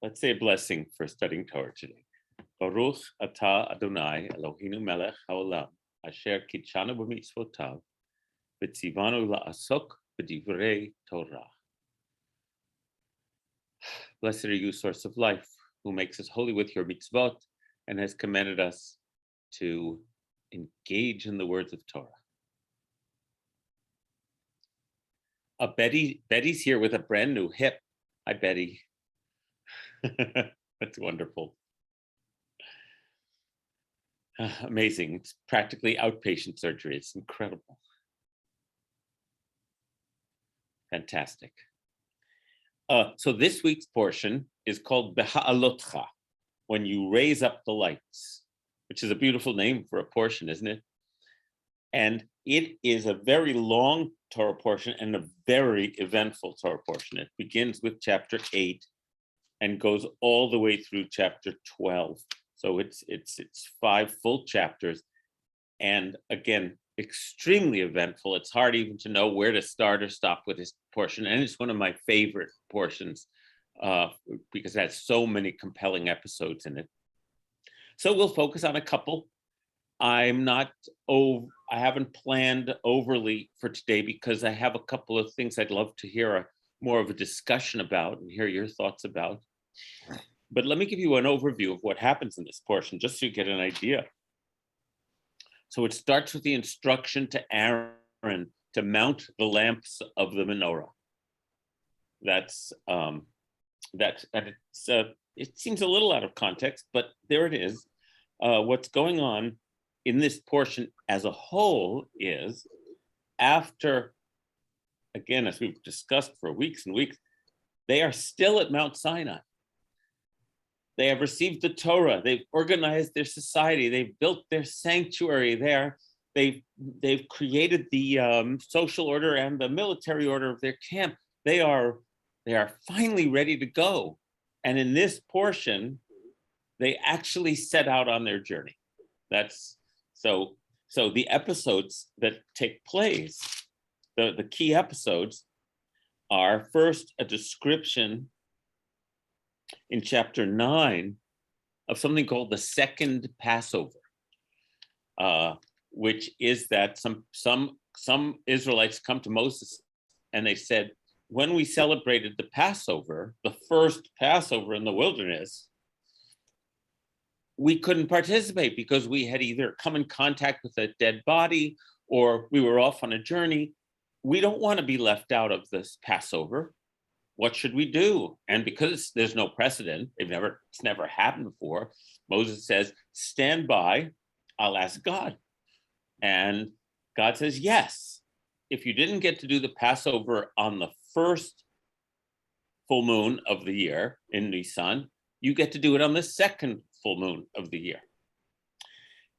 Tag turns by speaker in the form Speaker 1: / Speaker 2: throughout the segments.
Speaker 1: Let's say a blessing for studying Torah today. Baruch atah Adonai Eloheinu melech haolam asher kitshanu b'mitzvotav v'tzivanu la'asok b'divrei Torah. Blessed are you, source of life, who makes us holy with your mitzvot and has commanded us to engage in the words of Torah. Betty's here with a brand new hip. Hi, Betty. That's wonderful. Amazing. It's practically outpatient surgery. It's incredible. Fantastic. So this week's portion is called Beha'alotekha, when you raise up the lights, which is a beautiful name for a portion, isn't it? And it is a very long Torah portion and a very eventful Torah portion. It begins with chapter 8 and goes all the way through chapter 12. So it's 5 full chapters. And again, extremely eventful. It's hard even to know where to start or stop with this portion. And it's one of my favorite portions because it has so many compelling episodes in it. So we'll focus on a couple. I haven't planned overly for today because I have a couple of things I'd love to hear more of a discussion about and hear your thoughts about. But let me give you an overview of what happens in this portion, just so you get an idea. So it starts with the instruction to Aaron to mount the lamps of the menorah. It seems a little out of context, but there it is. What's going on in this portion as a whole is after, again, as we've discussed for weeks and weeks, they are still at Mount Sinai. They have received the Torah. They've organized their society. They've built their sanctuary there. They've created the social order and the military order of their camp. They are finally ready to go. And in this portion, they actually set out on their journey. So the episodes that take place, the key episodes are first a description in chapter 9 of something called the second Passover, which is that some Israelites come to Moses and they said, when we celebrated the Passover, the first Passover in the wilderness, we couldn't participate because we had either come in contact with a dead body or we were off on a journey. We don't want to be left out of this Passover. What should we do? And because there's no precedent, it's never happened before, Moses says, stand by, I'll ask God. And God says, yes. If you didn't get to do the Passover on the first full moon of the year in Nisan, you get to do it on the second full moon of the year.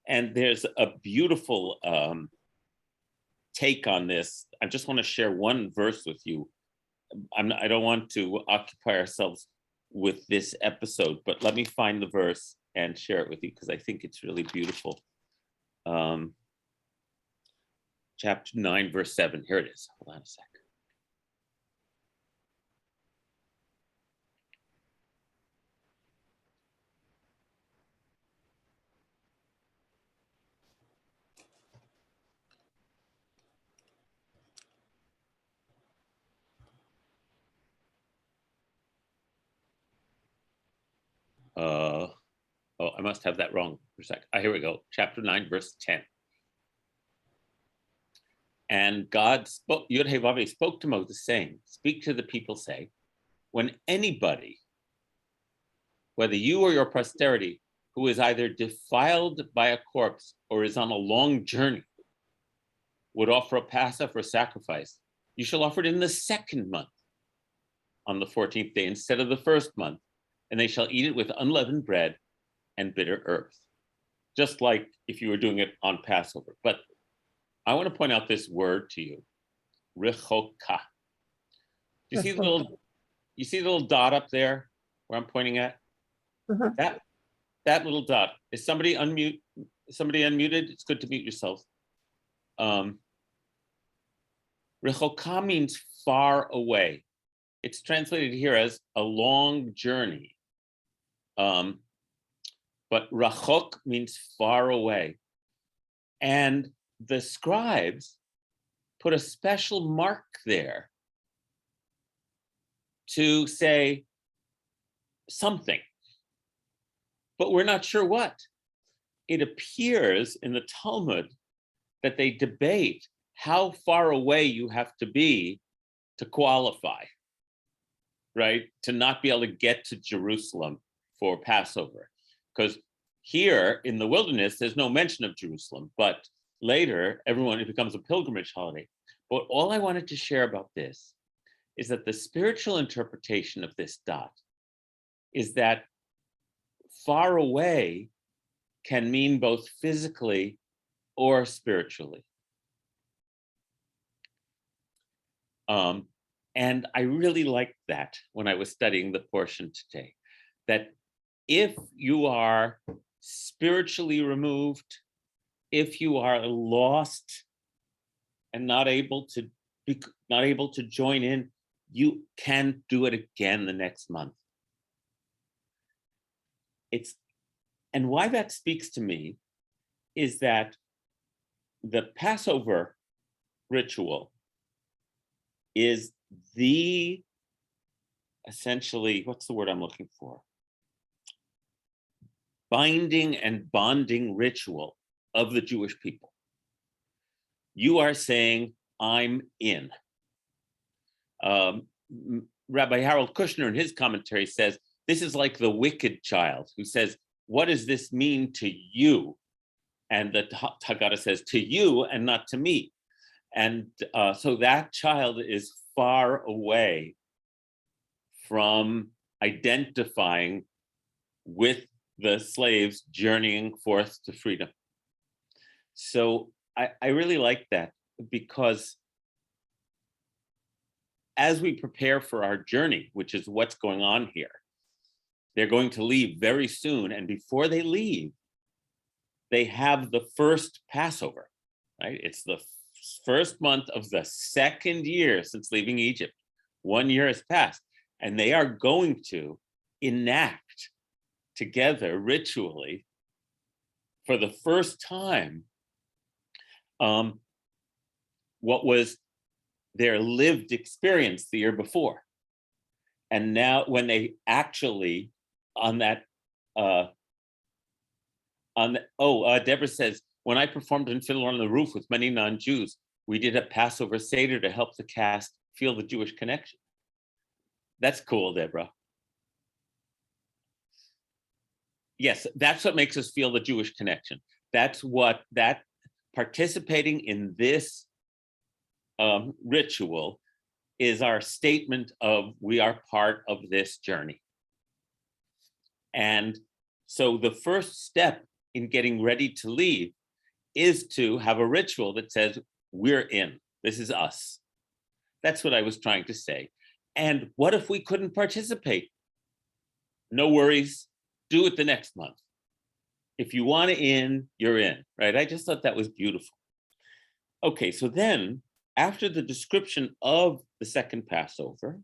Speaker 1: And there's a beautiful take on this. I just want to share one verse with you. I don't want to occupy ourselves with this episode, but let me find the verse and share it with you because I think it's really beautiful. Chapter 9, verse 7. Here it is. Hold on a sec. I must have that wrong for a sec. Here we go. Chapter 9, verse 10. And God spoke, Yod-Heh-Vav-Heh spoke to Moses saying, speak to the people, say, when anybody, whether you or your posterity, who is either defiled by a corpse or is on a long journey, would offer a Passover sacrifice, you shall offer it in the second month on the 14th day instead of the first month, and they shall eat it with unleavened bread and bitter herbs, just like if you were doing it on Passover. But I want to point out this word to you, rechoka. You see the little dot up there where I'm pointing at? Uh-huh. That little dot. Is somebody unmuted? It's good to mute yourself. Rechoka means far away. It's translated here as a long journey. But rachok means far away. And the scribes put a special mark there to say something, but we're not sure what. It appears in the Talmud that they debate how far away you have to be to qualify, right? To not be able to get to Jerusalem for Passover. Because here in the wilderness, there's no mention of Jerusalem, but later, it becomes a pilgrimage holiday. But all I wanted to share about this is that the spiritual interpretation of this dot is that far away can mean both physically or spiritually. And I really liked that when I was studying the portion today, that if you are spiritually removed, if you are lost and not able to join in, you can do it again the next month. And why that speaks to me is that the Passover ritual is essentially, what's the word I'm looking for? Binding and bonding ritual of the Jewish people. You are saying, I'm in. Rabbi Harold Kushner in his commentary says, this is like the wicked child who says, what does this mean to you? And the Haggadah says, to you and not to me. And so that child is far away from identifying with the slaves journeying forth to freedom. So I really like that, because as we prepare for our journey, which is what's going on here, they're going to leave very soon. And before they leave, they have the first Passover, right? It's the first month of the second year since leaving Egypt. 1 year has passed, and they are going to enact together ritually for the first time what was their lived experience the year before. And now when they actually Deborah says, when I performed in Fiddler on the Roof with many non-Jews, we did a Passover Seder to help the cast feel the Jewish connection. That's cool, Deborah. Yes, that's what makes us feel the Jewish connection. That's what participating in this ritual is our statement of we are part of this journey. And so the first step in getting ready to leave is to have a ritual that says, we're in, this is us. That's what I was trying to say. And what if we couldn't participate? No worries, do it the next month. If you want to in, you're in, right? I just thought that was beautiful. Okay, so then after the description of the second Passover,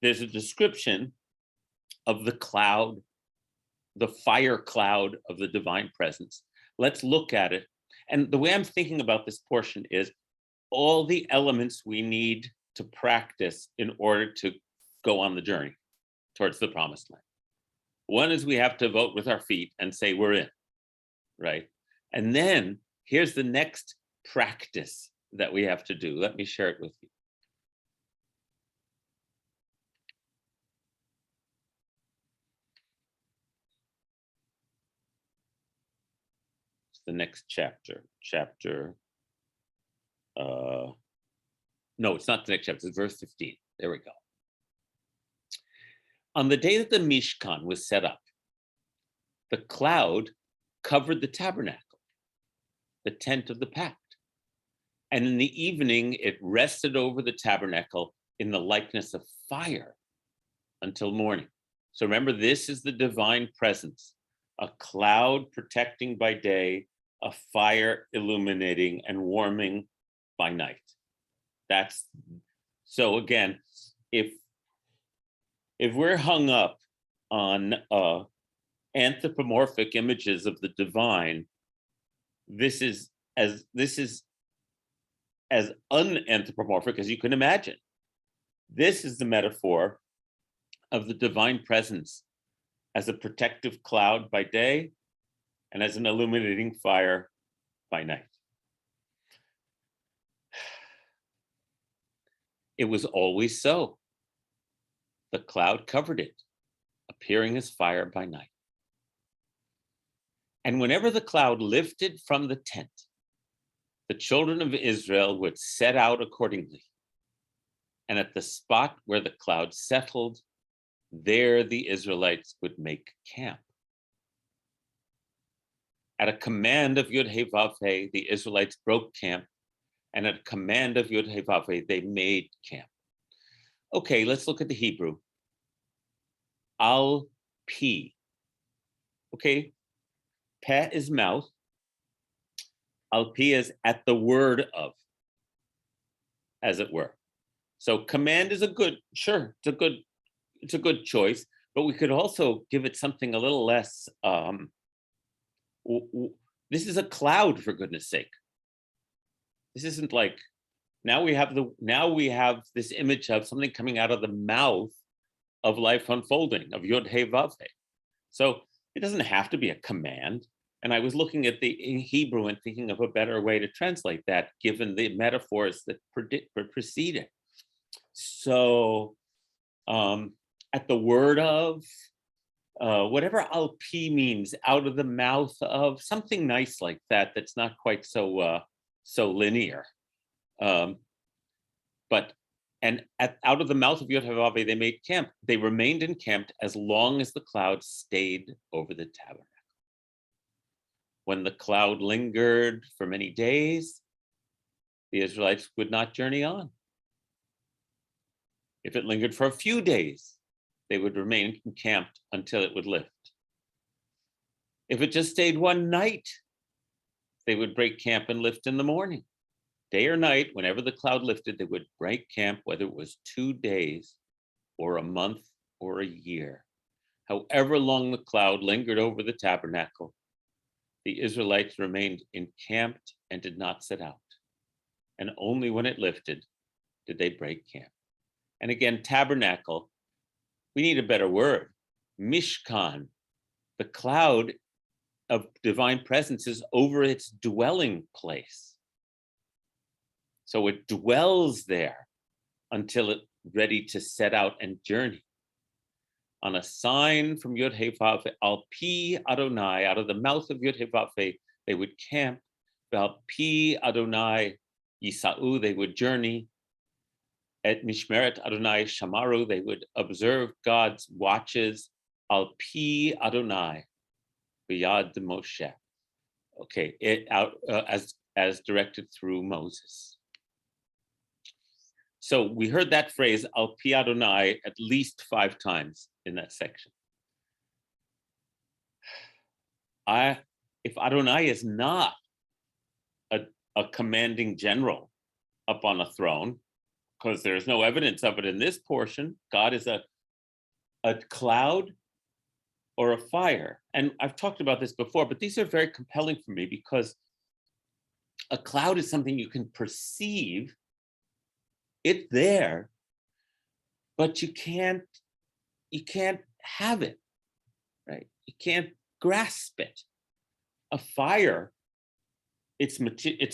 Speaker 1: there's a description of the cloud, the fire cloud of the divine presence. Let's look at it. And the way I'm thinking about this portion is all the elements we need to practice in order to go on the journey towards the promised land. One is we have to vote with our feet and say we're in, right? And then here's the next practice that we have to do. Let me share it with you. The next chapter. No, it's not the next chapter, it's verse 15. There we go. On the day that the Mishkan was set up, the cloud covered the tabernacle, the tent of the pact. And in the evening, it rested over the tabernacle in the likeness of fire until morning. So remember, this is the divine presence, a cloud protecting by day, a fire illuminating and warming by night. So again, if we're hung up on anthropomorphic images of the divine, this is as unanthropomorphic as you can imagine. This is the metaphor of the divine presence as a protective cloud by day and as an illuminating fire by night. It was always so. The cloud covered it, appearing as fire by night. And whenever the cloud lifted from the tent, the children of Israel would set out accordingly. And at the spot where the cloud settled, there the Israelites would make camp. At a command of Yud-Heh-Vav-Heh, the Israelites broke camp, and at a command of Yud-Heh-Vav-Heh, they made camp. Okay, let's look at the Hebrew. Al-Pi. Okay, Peh is mouth. Al-Pi is at the word of, as it were. So command is it's a good choice, but we could also give it something a little less, this is a cloud, for goodness sake. This isn't like, now we have this image of something coming out of the mouth of life unfolding, of Yod-Heh-Vav-Heh. So it doesn't have to be a command. And I was looking at the Hebrew and thinking of a better way to translate that, given the metaphors that precede it. So at the word of, whatever al-pi means, out of the mouth of, something nice like that, that's not quite so linear. Out of the mouth of Yod-Heh-Vav-Heh, they made camp. They remained encamped as long as the cloud stayed over the tabernacle. When the cloud lingered for many days, the Israelites would not journey on. If it lingered for a few days, they would remain encamped until it would lift. If it just stayed one night, they would break camp and lift in the morning. Day or night, whenever the cloud lifted, they would break camp, whether it was 2 days or a month or a year. However long the cloud lingered over the tabernacle, the Israelites remained encamped and did not set out. And only when it lifted did they break camp. And again, tabernacle, we need a better word. Mishkan, the cloud of divine presence is over its dwelling place. So it dwells there until it's ready to set out and journey. On a sign from Yod-Heh-Vav-Heh, Al-Pi Adonai, out of the mouth of Yod-Heh-Vav-Heh, they would camp. Al-Pi Adonai Yisa'u, they would journey. At Mishmeret Adonai Shamaru, they would observe God's watches. Al-Pi Adonai, B'yad Moshe. Okay, as directed through Moses. So we heard that phrase, Al-Pi Adonai, at least 5 times in that section. If Adonai is not a commanding general up on a throne, because there's no evidence of it in this portion, God is a cloud or a fire. And I've talked about this before, but these are very compelling for me because a cloud is something you can perceive. It's there, but you can't have it, right? You can't grasp it. A fire, it's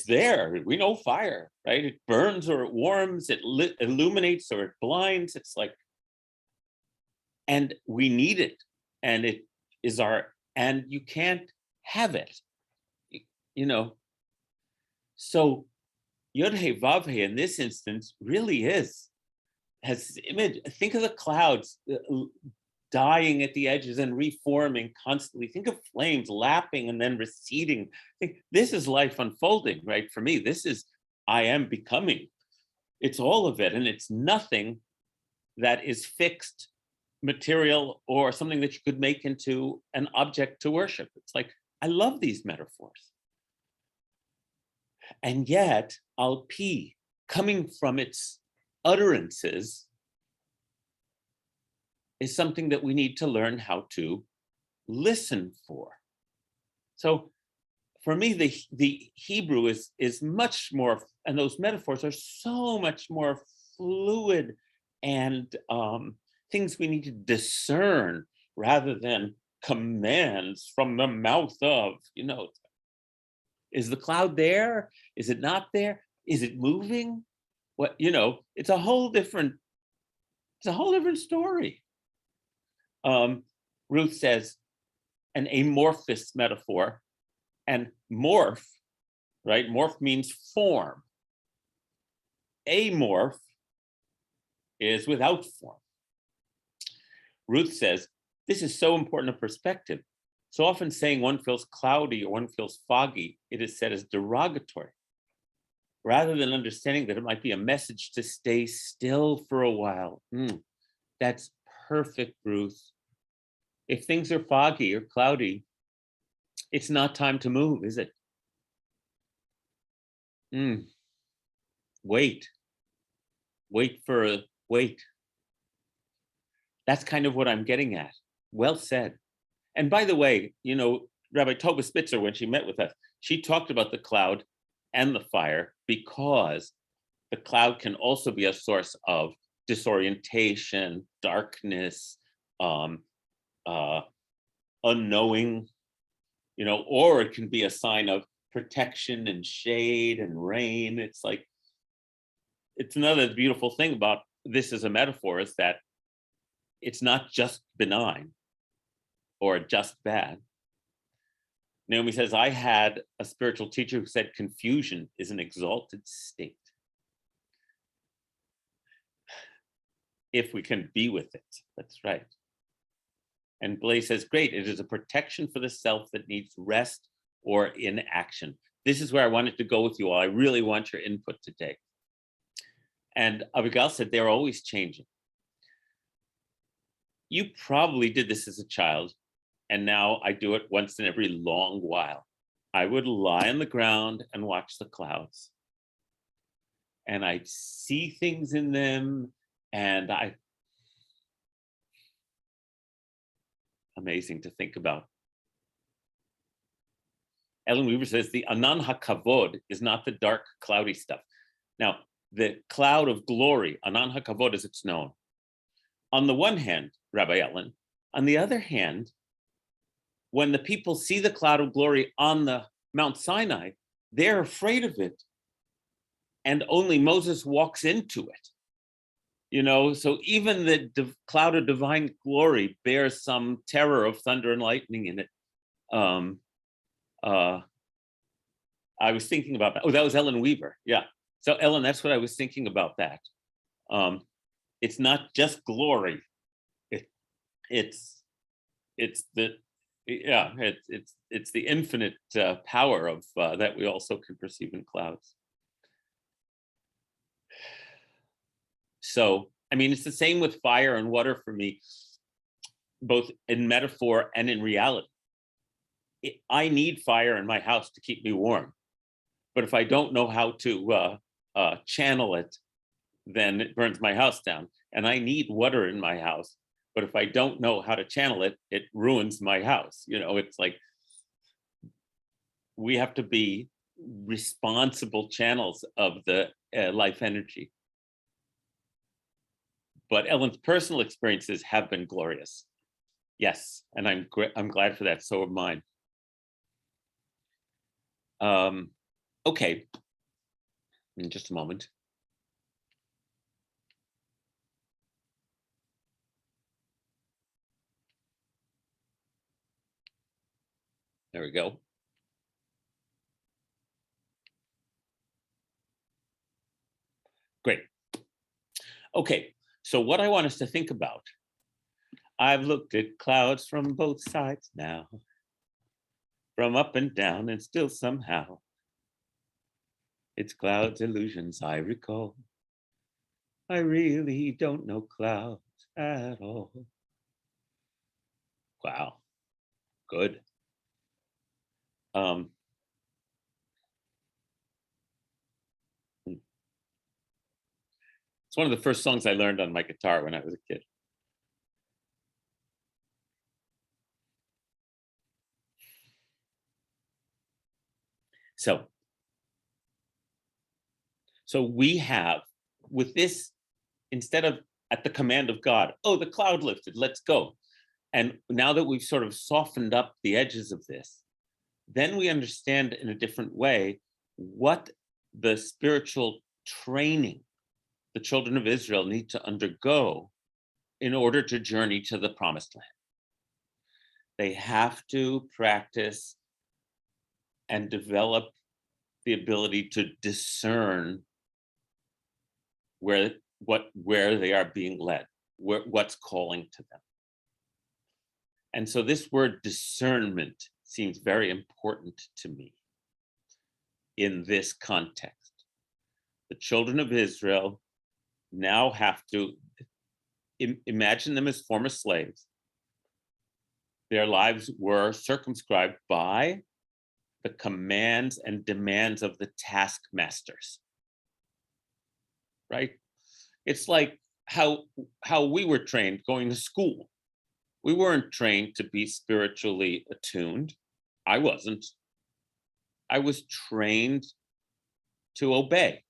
Speaker 1: there. We know fire, right? It burns or it warms, it illuminates or it blinds. It's like, and we need it, and it is and you can't have it, you know. So Yod-Heh-Vav-Heh in this instance really has this image. Think of the clouds dying at the edges and reforming constantly. Think of flames lapping and then receding. This is life unfolding, right? For me, this is I am becoming. It's all of it, and it's nothing that is fixed, material, or something that you could make into an object to worship. It's like, I love these metaphors. And yet, Al-Pi, coming from its utterances, is something that we need to learn how to listen for. So for me, the Hebrew is much more, and those metaphors are so much more fluid and things we need to discern rather than commands from the mouth of, is the cloud there? Is it not there? Is it moving? What, it's a whole different story. Ruth says an amorphous metaphor, and morph, right? Morph means form. Amorph is without form. Ruth says, this is so important a perspective. So often saying one feels cloudy or one feels foggy, it is said as derogatory, rather than understanding that it might be a message to stay still for a while. That's perfect, Ruth. If things are foggy or cloudy, it's not time to move, is it? Wait. Wait. That's kind of what I'm getting at. Well said. And by the way, Rabbi Tova Spitzer, when she met with us, she talked about the cloud and the fire because the cloud can also be a source of disorientation, darkness, unknowing, or it can be a sign of protection and shade and rain. It's another beautiful thing about this as a metaphor is that it's not just benign or just bad. Naomi says, I had a spiritual teacher who said confusion is an exalted state. If we can be with it, that's right. And Blaise says, great, it is a protection for the self that needs rest or inaction. This is where I wanted to go with you all. I really want your input today. And Abigail said, they're always changing. You probably did this as a child, and now I do it once in every long while. I would lie on the ground and watch the clouds. And I'd see things in them, and amazing to think about. Ellen Weaver says the Anan HaKavod is not the dark, cloudy stuff. Now, the cloud of glory, Anan HaKavod as it's known. On the one hand, Rabbi Ellen, on the other hand, when the people see the cloud of glory on the Mount Sinai, they're afraid of it. And only Moses walks into it. So even the cloud of divine glory bears some terror of thunder and lightning in it. I was thinking about that. Oh, that was Ellen Weaver. Yeah. So Ellen, that's what I was thinking about that. It's not just glory. It's the infinite power of that we also can perceive in clouds. So, it's the same with fire and water for me, both in metaphor and in reality. I need fire in my house to keep me warm. But if I don't know how to channel it, then it burns my house down. And I need water in my house. But if I don't know how to channel it, it ruins my house. It's like we have to be responsible channels of the life energy. But Ellen's personal experiences have been glorious. Yes, and I'm glad for that. So am mine. Okay, in just a moment. There we go. Great. Okay, so what I want us to think about, I've looked at clouds from both sides now, from up and down, and still somehow it's clouds, illusions I recall. I really don't know clouds at all. Wow, good. It's one of the first songs I learned on my guitar when I was a kid. So we have, with this, instead of at the command of God, oh, the cloud lifted, let's go. And now that we've sort of softened up the edges of this, then we understand in a different way what the spiritual training the children of Israel need to undergo in order to journey to the promised land. They have to practice and develop the ability to discern where they are being led, what's calling to them. And so this word discernment seems very important to me in this context. The children of Israel now have to imagine them as former slaves. Their lives were circumscribed by the commands and demands of the taskmasters, right? It's like how we were trained going to school. We weren't trained to be spiritually attuned. I wasn't. I was trained to obey.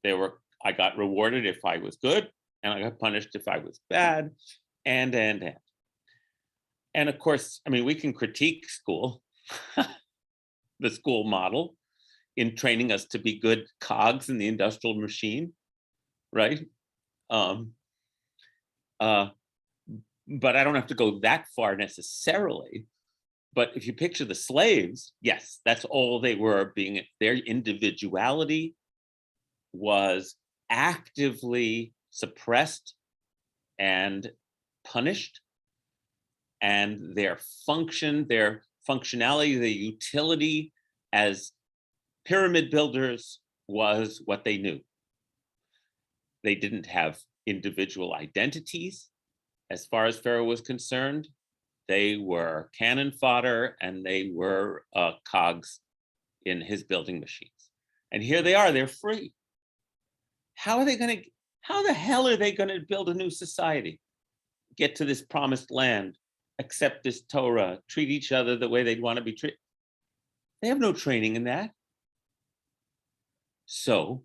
Speaker 1: I got rewarded if I was good, and I got punished if I was bad, and. And of course, I mean, we can critique school, the school model, in training us to be good cogs in the industrial machine, right? But I don't have to go that far necessarily. But if you picture the slaves, yes, that's all they were. Their individuality was actively suppressed and punished, and their functionality, the utility as pyramid builders was what they knew. They didn't have individual identities as far as Pharaoh was concerned. They were cannon fodder, and they were cogs in his building machines. And here they are, they're free. How the hell are they going to build a new society? Get to this promised land, accept this Torah, treat each other the way they'd want to be treated? They have no training in that. So,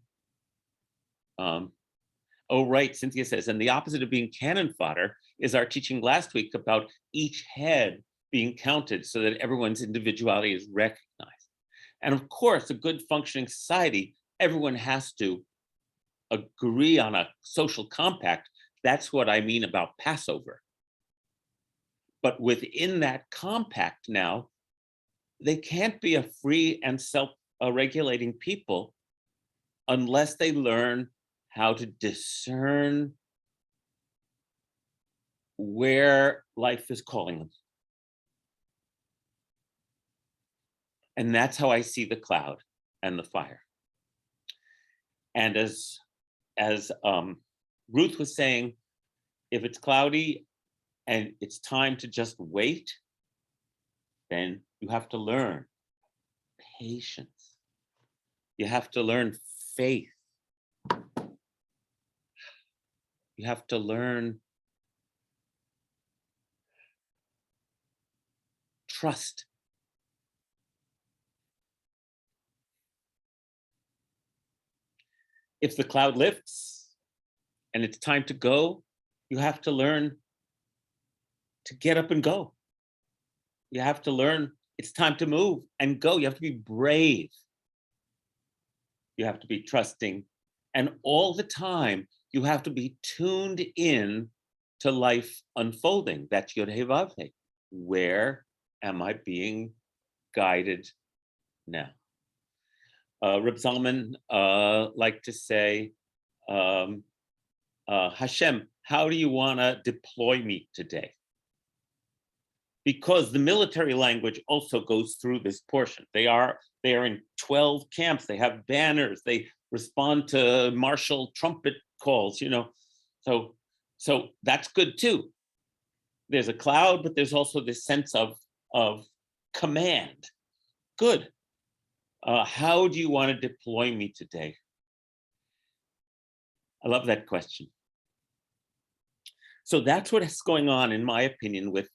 Speaker 1: right, Cynthia says, and the opposite of being cannon fodder is our teaching last week about each head being counted so that everyone's individuality is recognized. And of course, a good functioning society, everyone has to agree on a social compact. That's what I mean about Passover. But within that compact now, they can't be a free and self-regulating people unless they learn how to discern where life is calling them. And that's how I see the cloud and the fire. And as Ruth was saying, if it's cloudy and it's time to just wait, then you have to learn patience. You have to learn faith. You have to learn trust. If the cloud lifts and it's time to go, you have to learn to get up and go. You have to learn it's time to move and go. You have to be brave. You have to be trusting. And all the time, you have to be tuned in to life unfolding. That's Yod Heh Vav Heh. Where am I being guided now? Reb Zalman liked to say, Hashem, how do you want to deploy me today? Because the military language also goes through this portion. They are in 12 camps. They have banners. They respond to martial trumpet calls, you know. So that's good too. There's a cloud, but there's also this sense of command. Good. How do you want to deploy me today? I love that question. So that's what's going on, in my opinion, with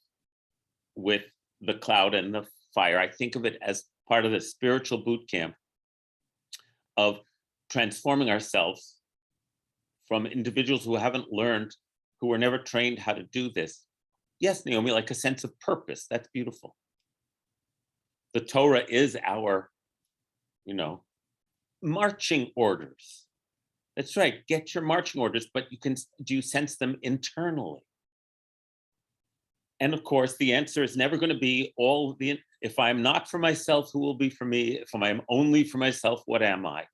Speaker 1: the cloud and the fire. I think of it as part of the spiritual boot camp of transforming ourselves from individuals who haven't learned, who were never trained how to do this. Yes, Naomi, like a sense of purpose. That's beautiful. The Torah is our, marching orders. That's right. Get your marching orders, but do you sense them internally? And of course, the answer is never going to be if I'm not for myself, who will be for me? If I'm only for myself, what am I?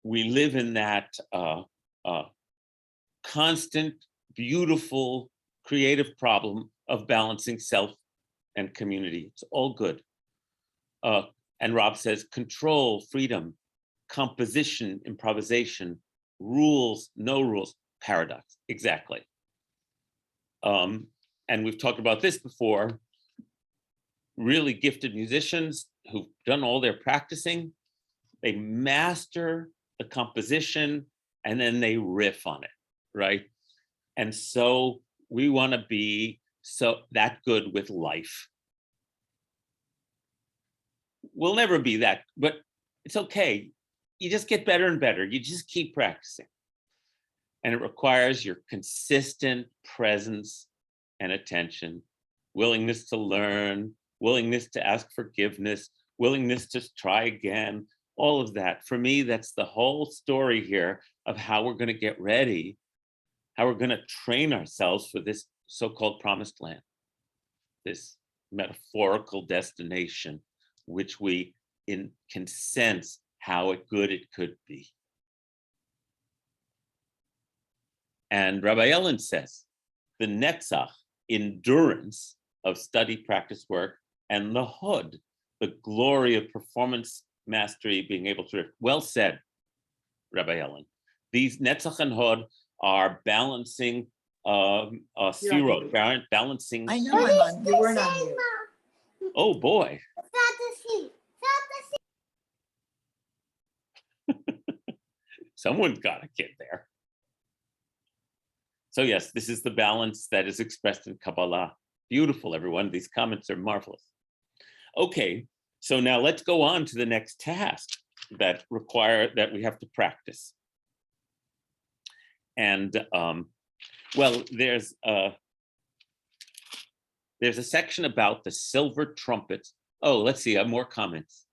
Speaker 1: We live in that constant, beautiful, creative problem of balancing self and community. It's all good. And Rob says, control, freedom, composition, improvisation, rules, no rules, paradox. Exactly. And we've talked about this before. Really gifted musicians who've done all their practicing, they master the composition and then they riff on it, right? And so we want to be that good with life. We'll never be that, but it's okay. You just get better and better. You just keep practicing. And it requires your consistent presence and attention, willingness to learn, willingness to ask forgiveness, willingness to try again, all of that. For me, that's the whole story here of how we're going to get ready, how we're going to train ourselves for this so-called promised land, this metaphorical destination, which we can sense how good it could be. And Rabbi Ellen says, the netzach, endurance of study, practice, work, and the hod, the glory of performance mastery, being able to, well said, Rabbi Ellen. These netzach and hod are balancing sphirot, balancing.
Speaker 2: I know I'm on, you weren't on mute.
Speaker 1: Oh boy. Someone's got a kid there. So yes, this is the balance that is expressed in Kabbalah. Beautiful, everyone. These comments are marvelous. Okay, so now let's go on to the next task that we have to practice. And well, there's a section about the silver trumpets. Oh, let's see, more comments.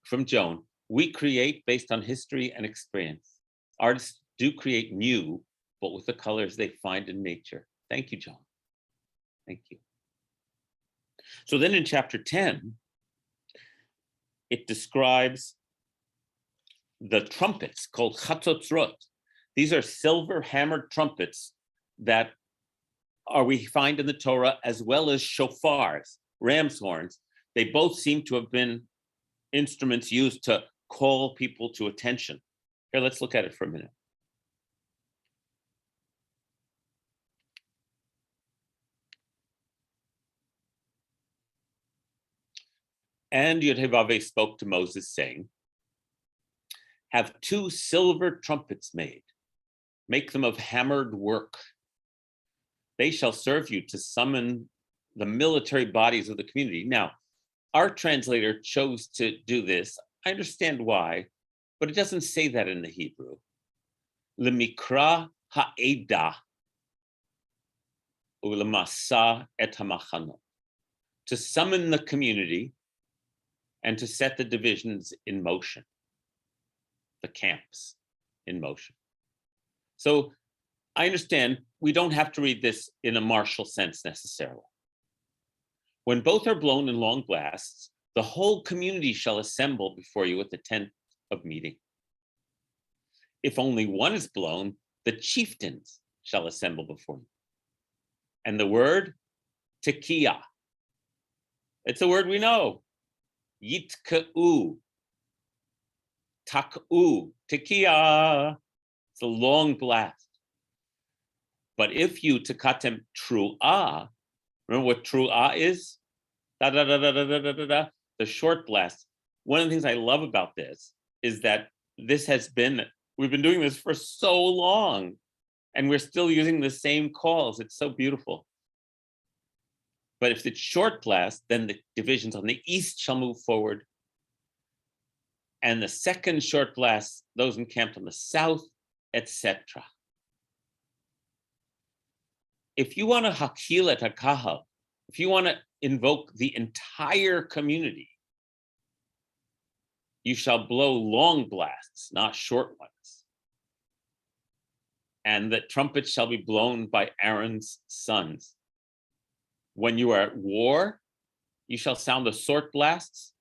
Speaker 1: From Joan, we create based on history and experience. Artists do create new, but with the colors they find in nature. Thank you, John. Thank you. So then in chapter 10, it describes the trumpets called chatzotzrot. These are silver hammered trumpets that we find in the Torah, as well as shofars, ram's horns. They both seem to have been instruments used to call people to attention. Here, let's look at it for a minute. And Yod-Heh-Vaveh spoke to Moses, saying, have 2 silver trumpets made. Make them of hammered work. They shall serve you to summon the military bodies of the community. Now, our translator chose to do this. I understand why, but it doesn't say that in the Hebrew. Lemikra ha'eda u'lemasa et hamachanot. To summon the community and to set the divisions in motion, the camps in motion. So I understand we don't have to read this in a martial sense necessarily. When both are blown in long blasts, the whole community shall assemble before you at the tent of meeting. If only one is blown, the chieftains shall assemble before you. And the word, tekiah. It's a word we know. Yitka'u, tak'u, tekiah. It's a long blast. But if you tekatem tru'ah, remember what tru'ah is? Da, da, da, da, da, da, da, da, the short blast. One of the things I love about this is that we've been doing this for so long, and we're still using the same calls. It's so beautiful. But if it's short blast, then the divisions on the east shall move forward. And the second short blast, those encamped on the south, etc. If you want to hakil et hakahal, if you want to invoke the entire community, you shall blow long blasts, not short ones. And the trumpets shall be blown by Aaron's sons. When you are at war, you shall sound the short blasts.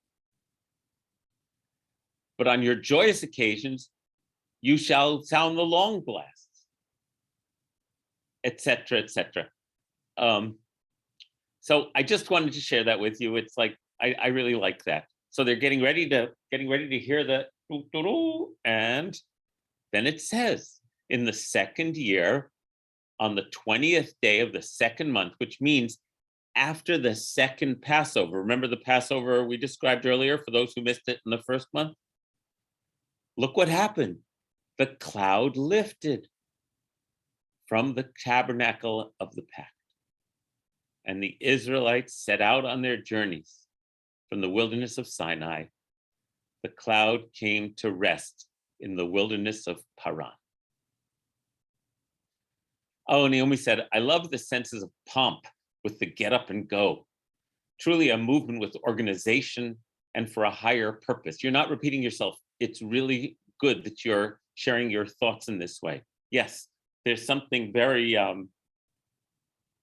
Speaker 1: But on your joyous occasions, you shall sound the long blasts, etc., etc. So I just wanted to share that with you. It's like I really like that. So they're getting ready to hear the and then it says in the second year, on the 20th day of the second month, which means after the second Passover. Remember the Passover we described earlier for those who missed it in the first month? Look what happened. The cloud lifted from the tabernacle of the pact. And the Israelites set out on their journeys from the wilderness of Sinai. The cloud came to rest in the wilderness of Paran. Oh, Naomi said, I love the senses of pomp with the get up and go. Truly a movement with organization and for a higher purpose. You're not repeating yourself. It's really good that you're sharing your thoughts in this way. Yes, there's something very,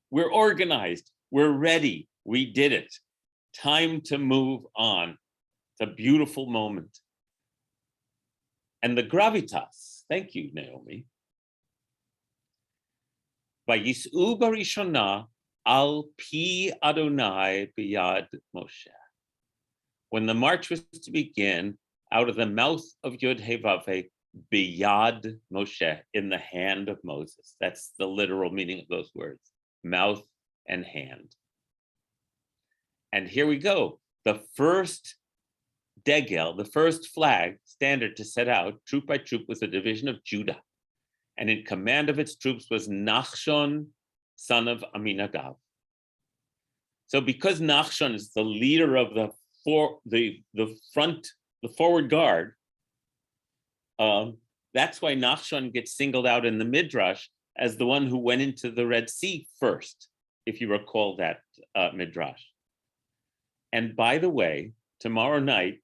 Speaker 1: we're organized, we're ready, we did it. Time to move on. It's a beautiful moment. And the gravitas, thank you, Naomi. Vayis'u barishona al pi Adonai biyad Moshe. When the march was to begin, out of the mouth of Yod He Vav He, biyad Moshe, in the hand of Moses. That's the literal meaning of those words, mouth and hand. And here we go. The first degel, the first flag, standard to set out, troop by troop, was the division of Judah. And in command of its troops was Nachshon, son of Aminadav. So because Nachshon is the leader of the forward guard, that's why Nachshon gets singled out in the Midrash as the one who went into the Red Sea first, if you recall that Midrash. And by the way, tomorrow night,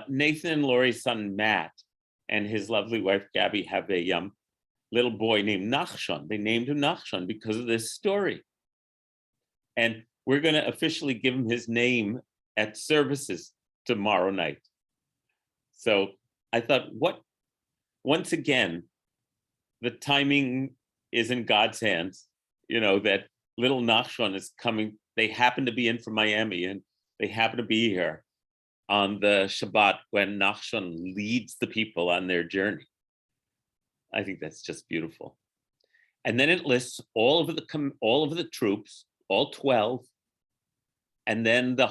Speaker 1: Nathan and Lori's son, Matt, and his lovely wife, Gabby, have a little boy named Nachshon. They named him Nachshon because of this story. And we're going to officially give him his name at services tomorrow night. So I thought, once again, the timing is in God's hands. You know, that little Nachshon is coming. They happen to be in from Miami, and they happen to be here on the Shabbat when Nachshon leads the people on their journey. I think that's just beautiful. And then it lists all of the troops, all 12, and then the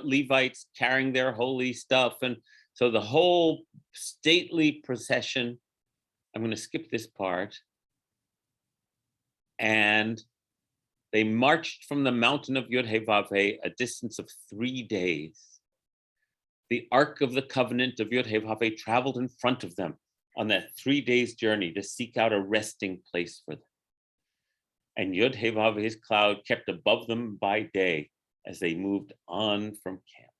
Speaker 1: Levites carrying their holy stuff. And so the whole stately procession, I'm going to skip this part. And they marched from the mountain of Yod He Vav He a distance of 3 days. The Ark of the Covenant of Yod He Vav He traveled in front of them on that 3 days journey to seek out a resting place for them. And Yod He Vav He's cloud kept above them by day as they moved on from camp.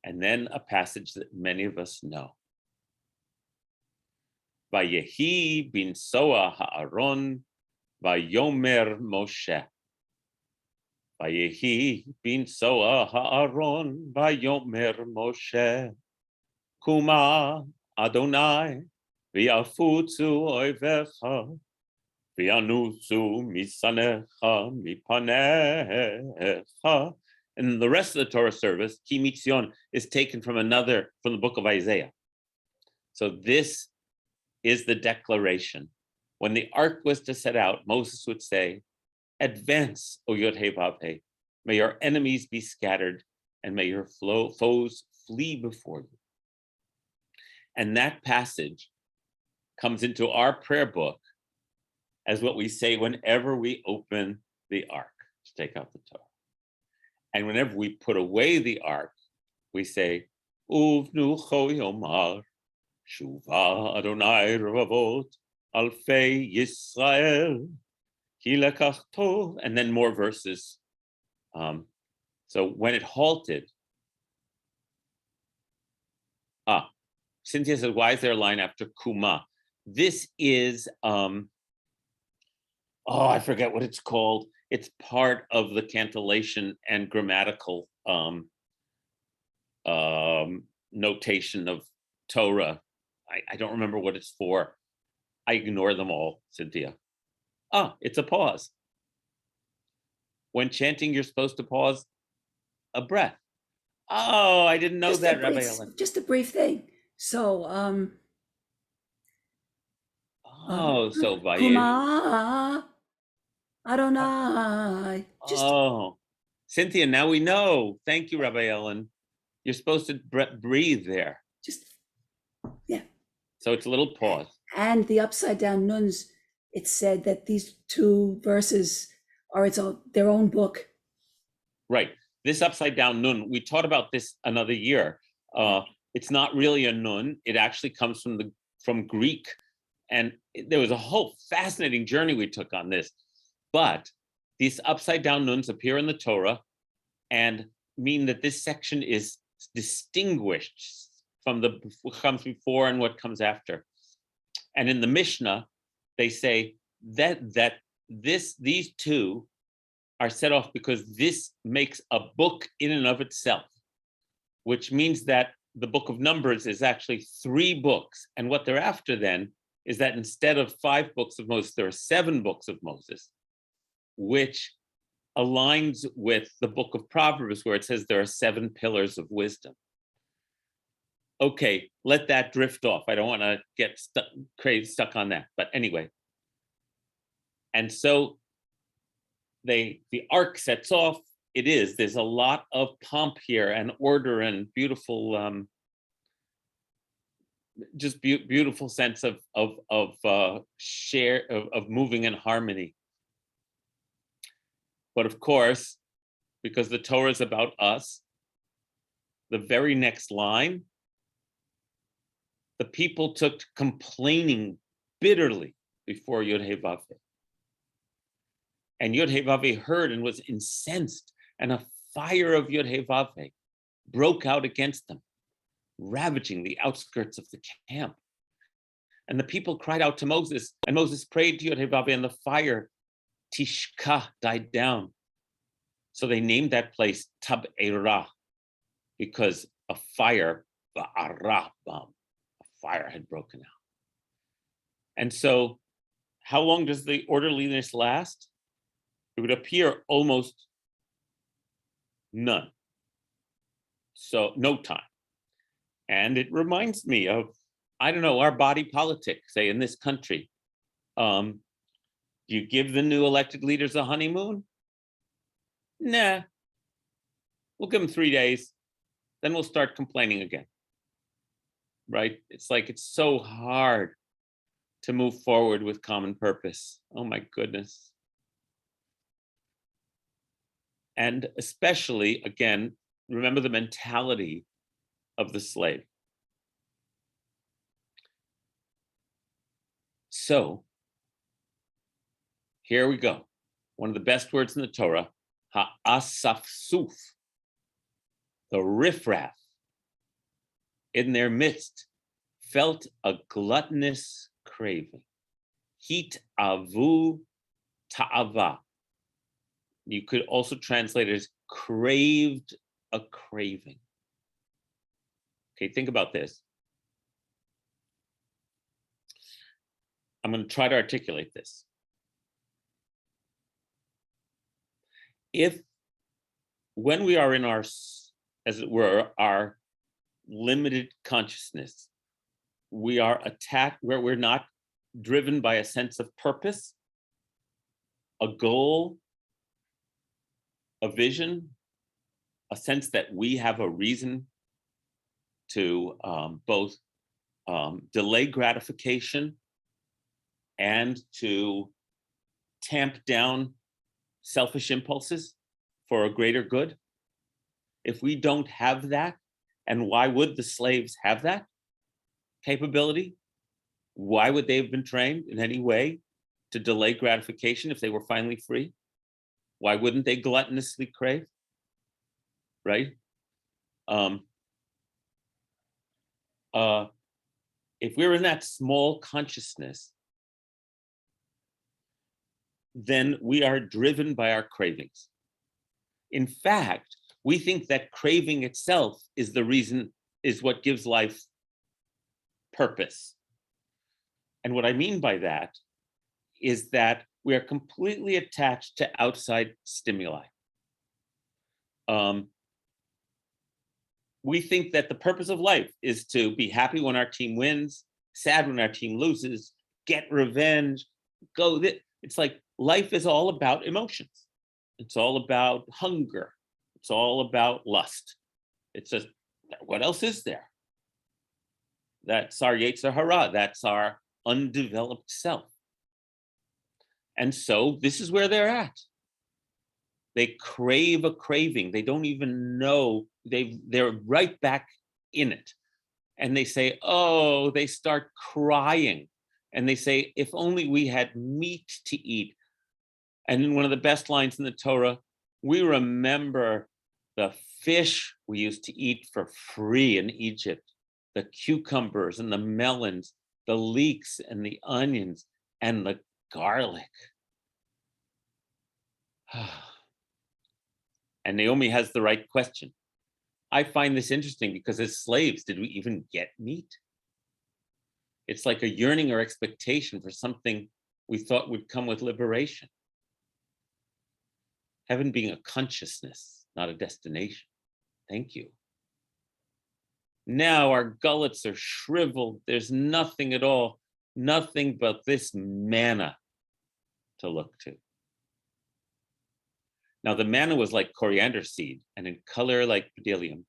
Speaker 1: And then a passage that many of us know. Vayehi bin Soa Ha'aron Vayomer Moshe. Vayehi bin Soa Ha'aron Vayomer Moshe. Kuma Adonai V'yafutzu oivecha V'yanutzu misanecha mipanecha. And the rest of the Torah service, Ki Mitzion, is taken from the book of Isaiah. So this is the declaration. When the ark was to set out, Moses would say, advance, O Yod He Vav He. May your enemies be scattered and may your foes flee before you. And that passage comes into our prayer book as what we say whenever we open the ark, to take out the Torah. And whenever we put away the ark, we say, Uvnu cho yomar, Shuva Adonai Ravavot, Alfei Yisrael, Ki lekach tov, and then more verses. So when it halted, Cynthia says, why is there a line after Kuma? This is, I forget what it's called. It's part of the cantillation and grammatical notation of Torah. I don't remember what it's for. I ignore them all, Cynthia. It's a pause. When chanting, you're supposed to pause a breath. Oh, I didn't know that, Rabbi Ellen.
Speaker 3: Just a brief thing. So,
Speaker 1: so
Speaker 3: Kuma Adonai.
Speaker 1: Cynthia, now we know. Thank you, Rabbi Ellen. You're supposed to breathe there.
Speaker 3: Yeah.
Speaker 1: So it's a little pause.
Speaker 3: And the upside down nuns, it said that these two verses are their own book.
Speaker 1: Right. This upside down nun, we taught about this another year. It's not really a nun. It actually comes from Greek. And there was a whole fascinating journey we took on this. But these upside down nuns appear in the Torah and mean that this section is distinguished from what comes before and what comes after. And in the Mishnah, they say that these two are set off because this makes a book in and of itself, which means that the book of Numbers is actually 3 books. And what they're after then is that instead of 5 books of Moses, there are 7 books of Moses, which aligns with the book of Proverbs, where it says there are 7 pillars of wisdom. Okay, let that drift off. I don't want to get stuck on that. But anyway, and so the ark sets off. There's a lot of pomp here and order and beautiful, beautiful sense of moving in harmony. But of course, because the Torah is about us, the very next line, the people took to complaining bitterly before Yod-Heh-Vav. And Yod-Heh-Vav heard and was incensed, and a fire of Yod-Heh-Vav broke out against them, ravaging the outskirts of the camp. And the people cried out to Moses, and Moses prayed to Yod-Heh-Vav, and the fire, Tishka, died down. So they named that place Tab-Erah, because a fire, the Arah bomb, a fire had broken out. And so how long does the orderliness last? It would appear almost none. So no time. And it reminds me of, I don't know, our body politic, say in this country. Do you give the new elected leaders a honeymoon? Nah. We'll give them 3 days. Then we'll start complaining again. Right? It's like it's so hard to move forward with common purpose. Oh my goodness. And especially, again, remember the mentality of the slave. So, here we go. One of the best words in the Torah, ha'asafsuf, the riffraff in their midst felt a gluttonous craving. Hit avu ta'ava. You could also translate it as craved a craving. Okay, think about this. I'm going to try to articulate this. When we are in our, as it were, our limited consciousness, we are attacked where we're not driven by a sense of purpose, a goal, a vision, a sense that we have a reason to both delay gratification and to tamp down selfish impulses for a greater good? If we don't have that, and why would the slaves have that capability? Why would they have been trained in any way to delay gratification if they were finally free? Why wouldn't they gluttonously crave? Right? If we're in that small consciousness, then we are driven by our cravings. In fact, we think that craving itself is the reason, is what gives life purpose. And what I mean by that is that we are completely attached to outside stimuli. We think that the purpose of life is to be happy when our team wins, sad when our team loses, get revenge, it's like life is all about emotions. It's all about hunger. It's all about lust. It's just, what else is there? That's our Yetzer Hara. That's our undeveloped self. And so this is where they're at. They crave a craving. They don't even know, they're right back in it. And they say, oh, they start crying. And they say, if only we had meat to eat. And in one of the best lines in the Torah, we remember the fish we used to eat for free in Egypt, the cucumbers and the melons, the leeks and the onions and the garlic. And Naomi has the right question. I find this interesting because as slaves, did we even get meat? It's like a yearning or expectation for something we thought would come with liberation. Heaven being a consciousness, not a destination. Thank you. Now our gullets are shriveled. There's nothing at all, nothing but this manna to look to. Now the manna was like coriander seed and in color like bdellium.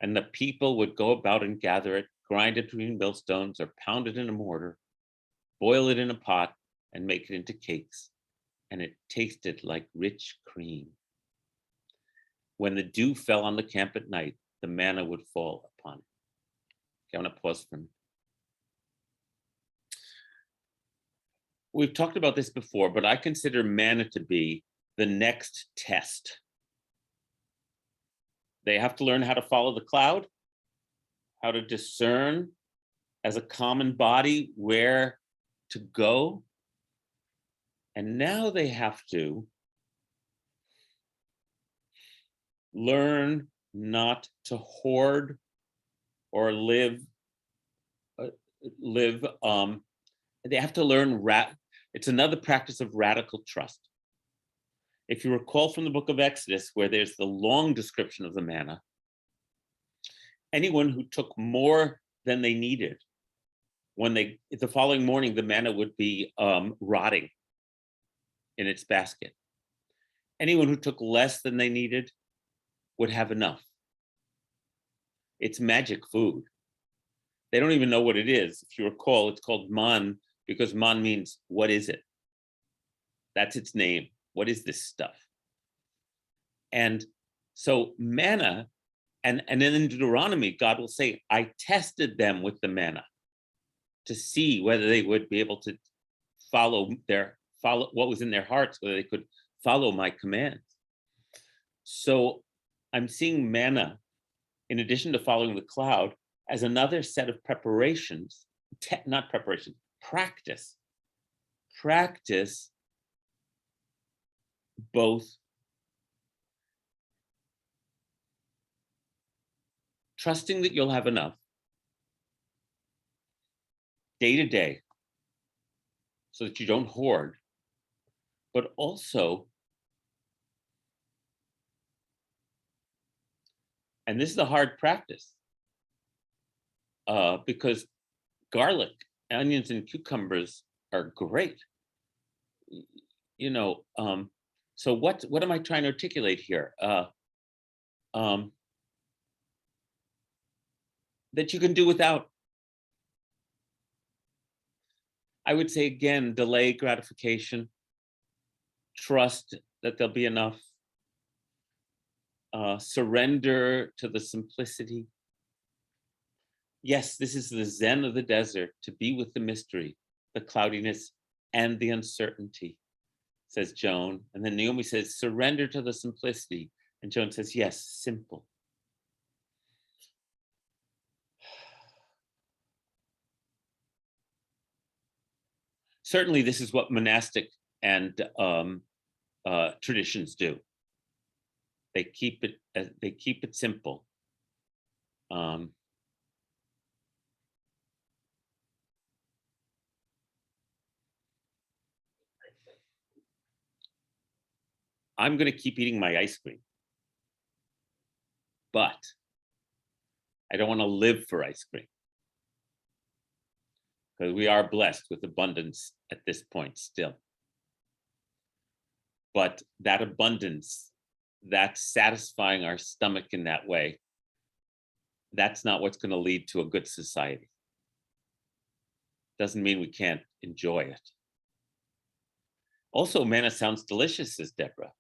Speaker 1: And the people would go about and gather it, grind it between millstones or pound it in a mortar, boil it in a pot and make it into cakes. And it tasted like rich cream. When the dew fell on the camp at night, the manna would fall upon it. Okay, I'm gonna pause for a minute. We've talked about this before, but I consider manna to be the next test. They have to learn how to follow the cloud, how to discern as a common body where to go. And now they have to learn not to hoard or live. They have to learn, it's another practice of radical trust. If you recall from the book of Exodus, where there's the long description of the manna, anyone who took more than they needed, the following morning, the manna would be rotting in its basket. Anyone who took less than they needed would have enough. It's magic food. They don't even know what it is. If you recall, it's called man because man means, what is it? That's its name. What is this stuff? And so manna, and then in Deuteronomy, God will say, I tested them with the manna to see whether they would be able to follow what was in their hearts, whether they could follow my commands. So I'm seeing manna, in addition to following the cloud, as another set of preparations, not preparation, practice. Practice both trusting that you'll have enough day to day so that you don't hoard, but also, and this is a hard practice, because garlic, onions, and cucumbers are great. You know, so what am I trying to articulate here? That you can do without. I would say again, delay gratification. trust that there'll be enough, surrender to the simplicity. Yes, this is the Zen of the desert, to be with the mystery, the cloudiness, and the uncertainty, says Joan. And then Naomi says, surrender to the simplicity. And Joan says, yes, simple. Certainly, this is what monastic and traditions do. They keep it simple. I'm going to keep eating my ice cream, but I don't want to live for ice cream, because we are blessed with abundance at this point still. But that abundance, that satisfying our stomach in that way, that's not what's going to lead to a good society. Doesn't mean we can't enjoy it. Also, manna sounds delicious, says Deborah.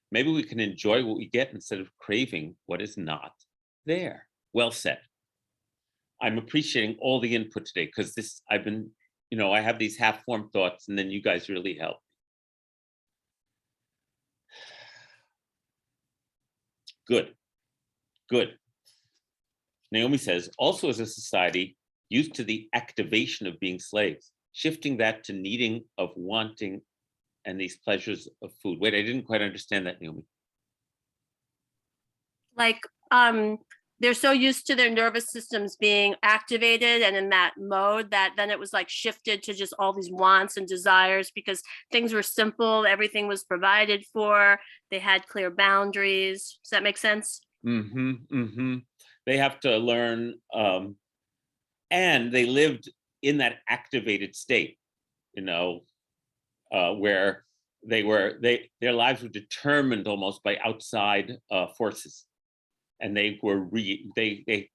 Speaker 1: Maybe we can enjoy what we get instead of craving what is not there. Well said. I'm appreciating all the input today, because I have these half-formed thoughts, and then you guys really help. Good. Naomi says, also as a society used to the activation of being slaves, shifting that to needing, of wanting, and these pleasures of food. Wait, I didn't quite understand that, Naomi.
Speaker 4: Like, they're so used to their nervous systems being activated and in that mode that then it was like shifted to just all these wants and desires, because things were simple, everything was provided for, they had clear boundaries. Does that make sense? They
Speaker 1: have to learn, and they lived in that activated state, where their lives were determined almost by outside forces, and they were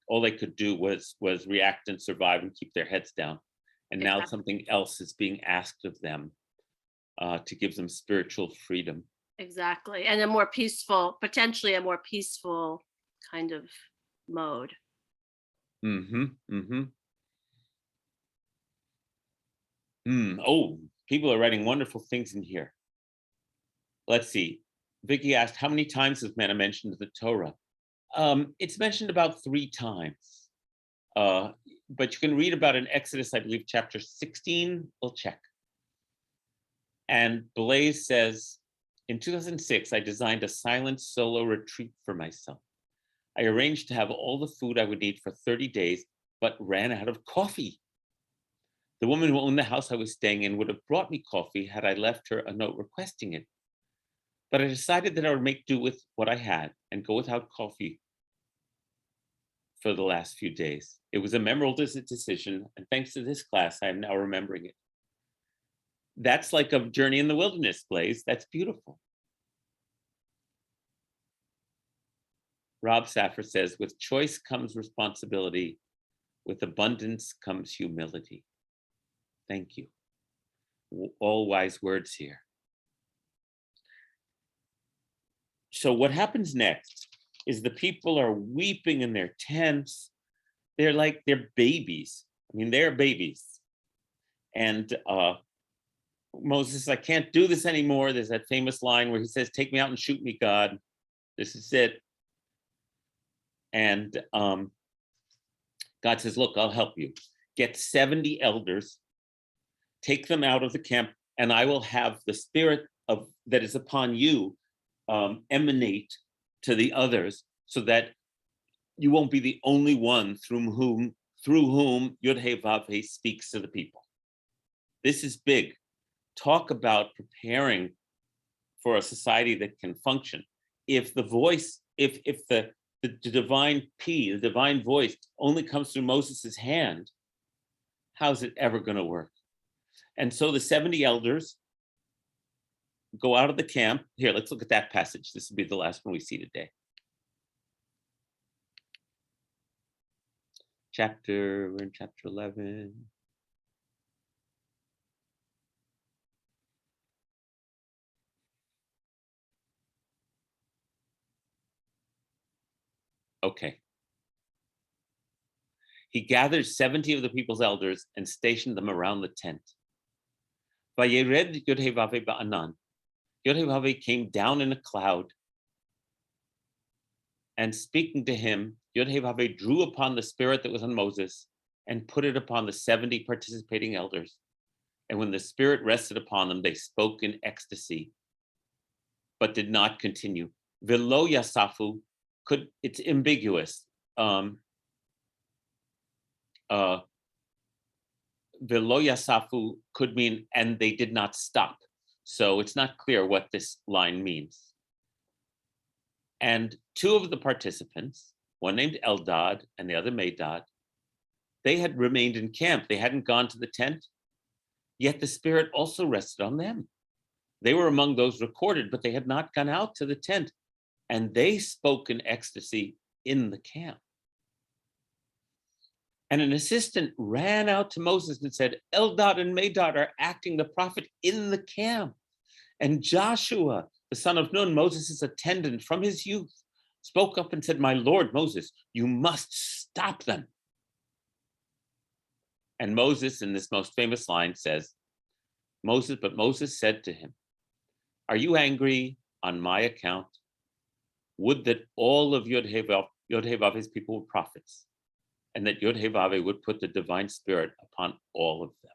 Speaker 1: all they could do was react and survive and keep their heads down. And now something else is being asked of them to give them spiritual freedom.
Speaker 4: Exactly, and potentially a more peaceful kind of mode.
Speaker 1: Oh, people are writing wonderful things in here. Let's see. Vicky asked, how many times is manna mentioned in the Torah? It's mentioned about 3 times. But you can read about it in Exodus, I believe, chapter 16. We'll check. And Blaze says, in 2006, I designed a silent solo retreat for myself. I arranged to have all the food I would need for 30 days, but ran out of coffee. The woman who owned the house I was staying in would have brought me coffee had I left her a note requesting it. But I decided that I would make do with what I had and go without coffee for the last few days. It was a memorable decision, and thanks to this class, I am now remembering it. That's like a journey in the wilderness, Blaze. That's beautiful. Rob Saffer says, with choice comes responsibility. With abundance comes humility. Thank you. All wise words here. So what happens next is the people are weeping in their tents. They're babies. I mean, they're babies. And Moses, I can't do this anymore. There's that famous line where he says, take me out and shoot me, God. This is it. And God says, look, I'll help you. Get 70 elders, take them out of the camp, and I will have the spirit that is upon you emanate to the others, so that you won't be the only one through whom Yod-Heh-Vav-Heh speaks to the people. This is big. Talk about preparing for a society that can function. If the voice, if the divine the divine voice only comes through Moses's hand, how's it ever going to work? And so the 70 elders go out of the camp. Here, let's look at that passage. This will be the last one we see today. We're in chapter 11. Okay. He gathered 70 of the people's elders and stationed them around the tent. Vayered Yod-Heh-Vaveh ba'anan. Yod-Heh-Vaveh came down in a cloud, and speaking to him, Yod-Heh-Vaveh drew upon the spirit that was on Moses and put it upon the 70 participating elders. And when the spirit rested upon them, they spoke in ecstasy, but did not continue. Velo yasafu, it's ambiguous. Velo yasafu could mean, and they did not stop. So it's not clear what this line means. And two of the participants, one named Eldad and the other Medad, they had remained in camp. They hadn't gone to the tent, yet the spirit also rested on them. They were among those recorded, but they had not gone out to the tent, and they spoke in ecstasy in the camp. And an assistant ran out to Moses and said, Eldad and Medad are acting the prophet in the camp. And Joshua, the son of Nun, Moses' attendant from his youth, spoke up and said, my Lord Moses, you must stop them. And Moses, in this most famous line, says, but Moses said to him, are you angry on my account? Would that all of Yod-Heh-Vaveh's people were prophets, and that Yod-Heh-Vaveh would put the divine spirit upon all of them.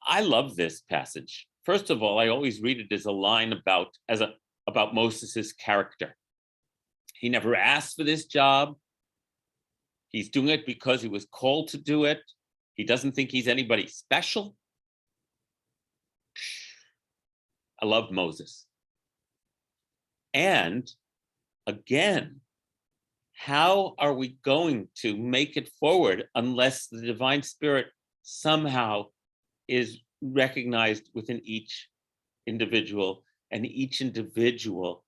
Speaker 1: I love this passage. First of all, I always read it as a line about Moses' character. He never asked for this job. He's doing it because he was called to do it. He doesn't think he's anybody special. I love Moses. And again, how are we going to make it forward unless the divine spirit somehow is recognized within each individual, and each individual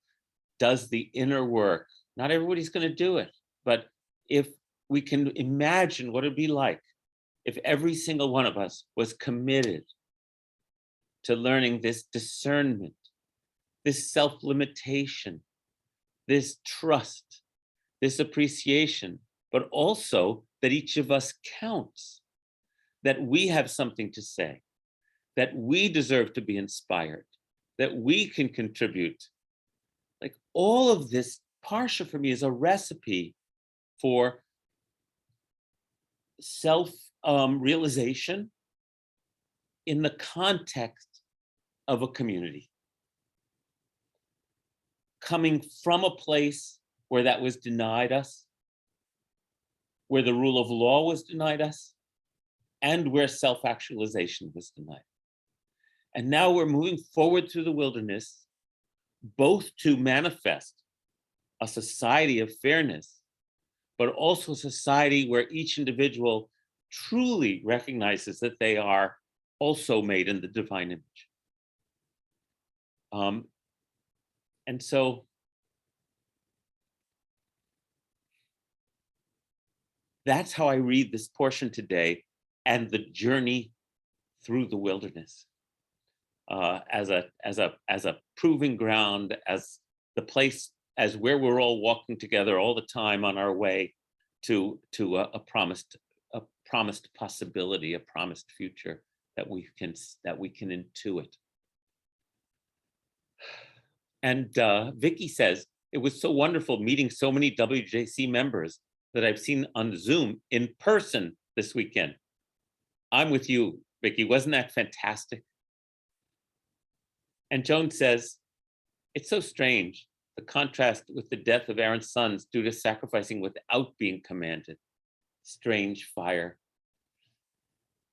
Speaker 1: does the inner work? Not everybody's going to do it, but if we can imagine what it'd be like if every single one of us was committed to learning this discernment, this self-limitation, this trust, this appreciation, but also that each of us counts, that we have something to say, that we deserve to be inspired, that we can contribute. Like, all of this Parsha for me is a recipe for self-realization in the context of a community. Coming from a place where that was denied us, where the rule of law was denied us, and where self-actualization was denied. And now we're moving forward through the wilderness, both to manifest a society of fairness, but also a society where each individual truly recognizes that they are also made in the divine image. And so that's how I read this portion today, and the journey through the wilderness as a proving ground, as the place, as where we're all walking together all the time on our way to a promised possibility, a promised future that we can intuit. And Vicky says, it was so wonderful meeting so many WJC members that I've seen on Zoom in person this weekend. I'm with you, Vicky. Wasn't that fantastic? And Joan says, it's so strange, the contrast with the death of Aaron's sons due to sacrificing without being commanded. Strange fire.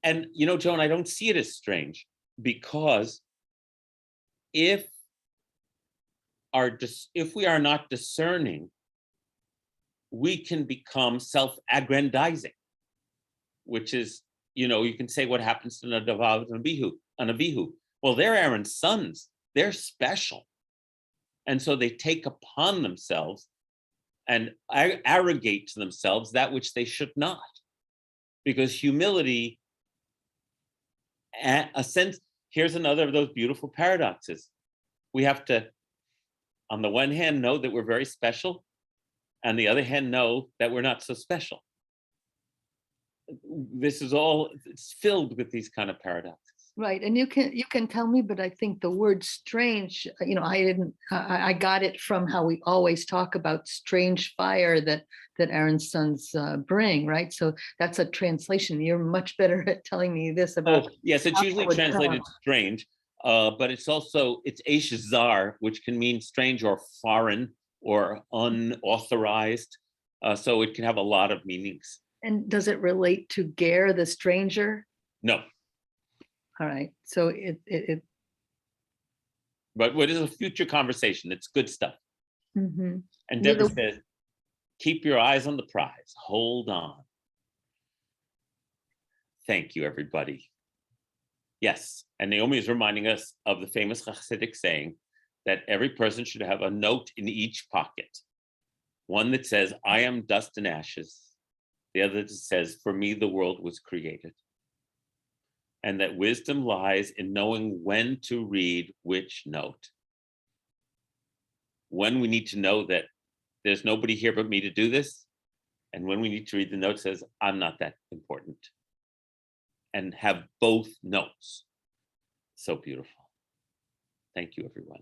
Speaker 1: And you know, Joan, I don't see it as strange, because if we are not discerning, we can become self-aggrandizing, which is, you know, you can say what happens to Nadav and Abihu. Well, they're Aaron's sons. They're special. And so they take upon themselves and arrogate to themselves that which they should not. Because humility, a sense, here's another of those beautiful paradoxes. We have to on the one hand, know that we're very special, on the other hand, know that we're not so special. This is all, it's filled with these kind of paradoxes.
Speaker 2: Right, and you can tell me, but I think the word strange, I got it from how we always talk about strange fire that Aaron's sons bring, right? So that's a translation. You're much better at telling me this about.
Speaker 1: Yes, it's
Speaker 2: how
Speaker 1: usually
Speaker 2: it would
Speaker 1: translated
Speaker 2: sound.
Speaker 1: strange, but it's Eish Zar, which can mean strange or foreign or unauthorized. So it can have a lot of meanings.
Speaker 2: And does it relate to Ger, the stranger?
Speaker 1: No,
Speaker 2: All right, so it
Speaker 1: but what is a future conversation? It's good stuff.
Speaker 2: mhm.
Speaker 1: And
Speaker 2: Yeah,
Speaker 1: Deborah says, keep your eyes on the prize. Hold on. Thank you, everybody. Yes, and Naomi is reminding us of the famous Hasidic saying that every person should have a note in each pocket. One that says, I am dust and ashes. The other that says, for me, the world was created. And that wisdom lies in knowing when to read which note. When we need to know that there's nobody here but me to do this, and when we need to read the note says, I'm not that important. And have both notes. So beautiful. Thank you, everyone.